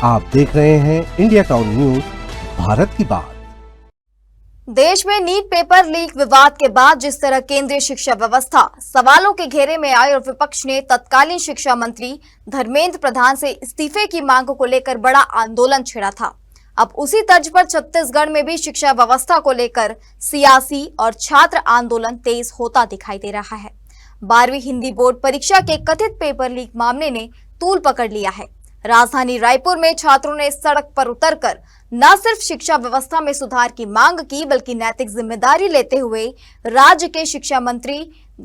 आप देख रहे हैं इंडिया टाउन न्यूज, भारत की बात। देश में नीट पेपर लीक विवाद के बाद जिस तरह केंद्रीय शिक्षा व्यवस्था सवालों के घेरे में आई और विपक्ष ने तत्कालीन शिक्षा मंत्री धर्मेंद्र प्रधान से इस्तीफे की मांग को लेकर बड़ा आंदोलन छेड़ा था, अब उसी तर्ज पर छत्तीसगढ़ में भी शिक्षा व्यवस्था को लेकर सियासी और छात्र आंदोलन तेज होता दिखाई दे रहा है। 12वीं हिंदी बोर्ड परीक्षा के कथित पेपर लीक मामले ने तूल पकड़ लिया है। राजधानी रायपुर में छात्रों ने सड़क पर उतरकर न सिर्फ शिक्षा व्यवस्था में सुधार की मांग की, बल्कि नैतिक जिम्मेदारी लेते हुए राज्य के शिक्षा मंत्री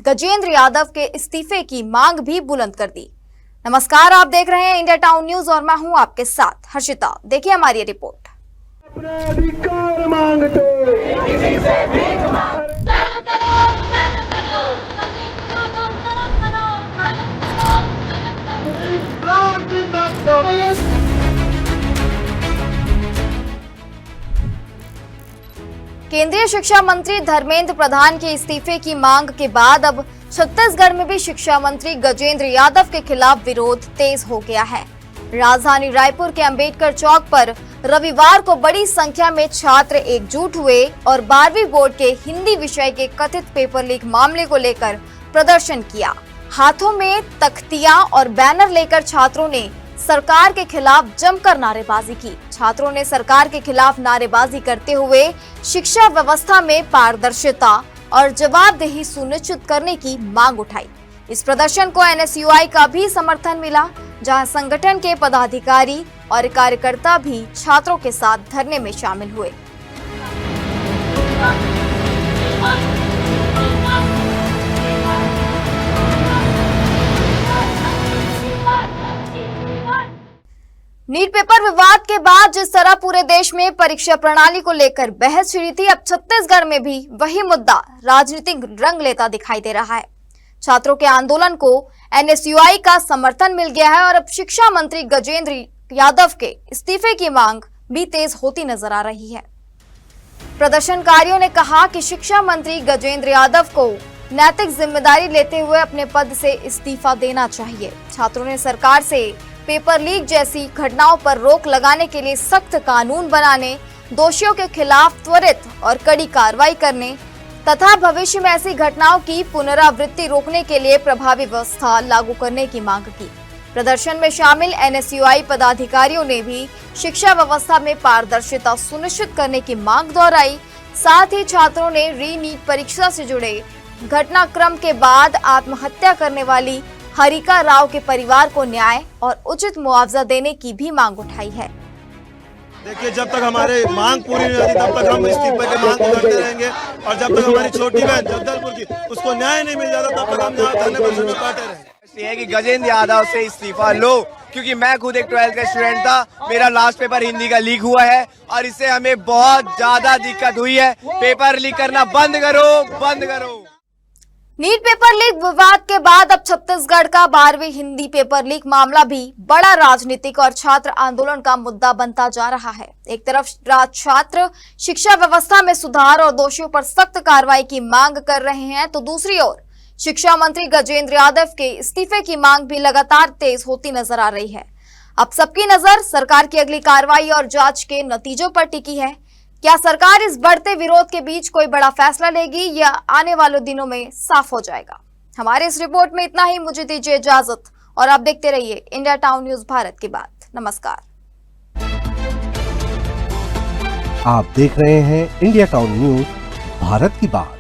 गजेंद्र यादव के इस्तीफे की मांग भी बुलंद कर दी। नमस्कार, आप देख रहे हैं इंडिया टाउन न्यूज और मैं हूं आपके साथ हर्षिता। देखिए हमारी रिपोर्ट। अपने अधिकार मांगते केंद्रीय शिक्षा मंत्री धर्मेंद्र प्रधान के इस्तीफे की मांग के बाद अब छत्तीसगढ़ में भी शिक्षा मंत्री गजेंद्र यादव के खिलाफ विरोध तेज हो गया है। राजधानी रायपुर के अंबेडकर चौक पर रविवार को बड़ी संख्या में छात्र एकजुट हुए और 12वीं बोर्ड के हिंदी विषय के कथित पेपर लीक मामले को लेकर प्रदर्शन किया। हाथों में तख्तियां और बैनर लेकर छात्रों ने सरकार के खिलाफ जमकर नारेबाजी की। छात्रों ने सरकार के खिलाफ नारेबाजी करते हुए शिक्षा व्यवस्था में पारदर्शिता और जवाबदेही सुनिश्चित करने की मांग उठाई। इस प्रदर्शन को एनएसयूआई का भी समर्थन मिला, जहां संगठन के पदाधिकारी और कार्यकर्ता भी छात्रों के साथ धरने में शामिल हुए। नीट पेपर विवाद के बाद जिस तरह पूरे देश में परीक्षा प्रणाली को लेकर बहस छिड़ी थी, अब छत्तीसगढ़ में भी वही मुद्दा राजनीतिक रंग लेता दिखाई दे रहा है। छात्रों के आंदोलन को एनएसयूआई का समर्थन मिल गया है और अब शिक्षा मंत्री गजेंद्र यादव के इस्तीफे की मांग भी तेज होती नजर आ रही है। प्रदर्शनकारियों ने कहा कि शिक्षा मंत्री गजेंद्र यादव को नैतिक जिम्मेदारी लेते हुए अपने पद से इस्तीफा देना चाहिए। छात्रों ने सरकार से पेपर लीक जैसी घटनाओं पर रोक लगाने के लिए सख्त कानून बनाने, दोषियों के खिलाफ त्वरित और कड़ी कार्रवाई करने तथा भविष्य में ऐसी घटनाओं की पुनरावृत्ति रोकने के लिए प्रभावी व्यवस्था लागू करने की मांग की। प्रदर्शन में शामिल एनएसयूआई पदाधिकारियों ने भी शिक्षा व्यवस्था में पारदर्शिता सुनिश्चित करने की मांग दोहराई। साथ ही छात्रों ने री नीट परीक्षा से जुड़े घटनाक्रम के बाद आत्महत्या करने वाली हरिका राव के परिवार को न्याय और उचित मुआवजा देने की भी मांग उठाई है। देखिए, जब तक हमारे मांग पूरी नहीं होती तब तक हम इस्तीफे की मांग करते रहेंगे और जब तक हमारी छोटी बहन जगदलपुर की उसको न्याय नहीं मिल जाता तब तक हम यहाँ धरने पर बैठे रहेंगे। ये है कि गजेंद्र यादव से इस्तीफा लो, क्योंकि मैं खुद एक 12th का स्टूडेंट था। मेरा लास्ट पेपर हिंदी का लीक हुआ है और इससे हमें बहुत ज्यादा दिक्कत हुई है। पेपर लीक करना बंद करो, बंद करो। नीट पेपर लीक विवाद के बाद अब छत्तीसगढ़ का 12वीं हिंदी पेपर लीक मामला भी बड़ा राजनीतिक और छात्र आंदोलन का मुद्दा बनता जा रहा है। एक तरफ छात्र शिक्षा व्यवस्था में सुधार और दोषियों पर सख्त कार्रवाई की मांग कर रहे हैं, तो दूसरी ओर शिक्षा मंत्री गजेंद्र यादव के इस्तीफे की मांग भी लगातार तेज होती नजर आ रही है। अब सबकी नजर सरकार की अगली कार्रवाई और जांच के नतीजों पर टिकी है। क्या सरकार इस बढ़ते विरोध के बीच कोई बड़ा फैसला लेगी या आने वाले दिनों में साफ हो जाएगा? हमारे इस रिपोर्ट में इतना ही। मुझे दीजिए इजाजत और आप देखते रहिए इंडिया टाउन न्यूज, भारत की बात। नमस्कार। आप देख रहे हैं इंडिया टाउन न्यूज, भारत की बात।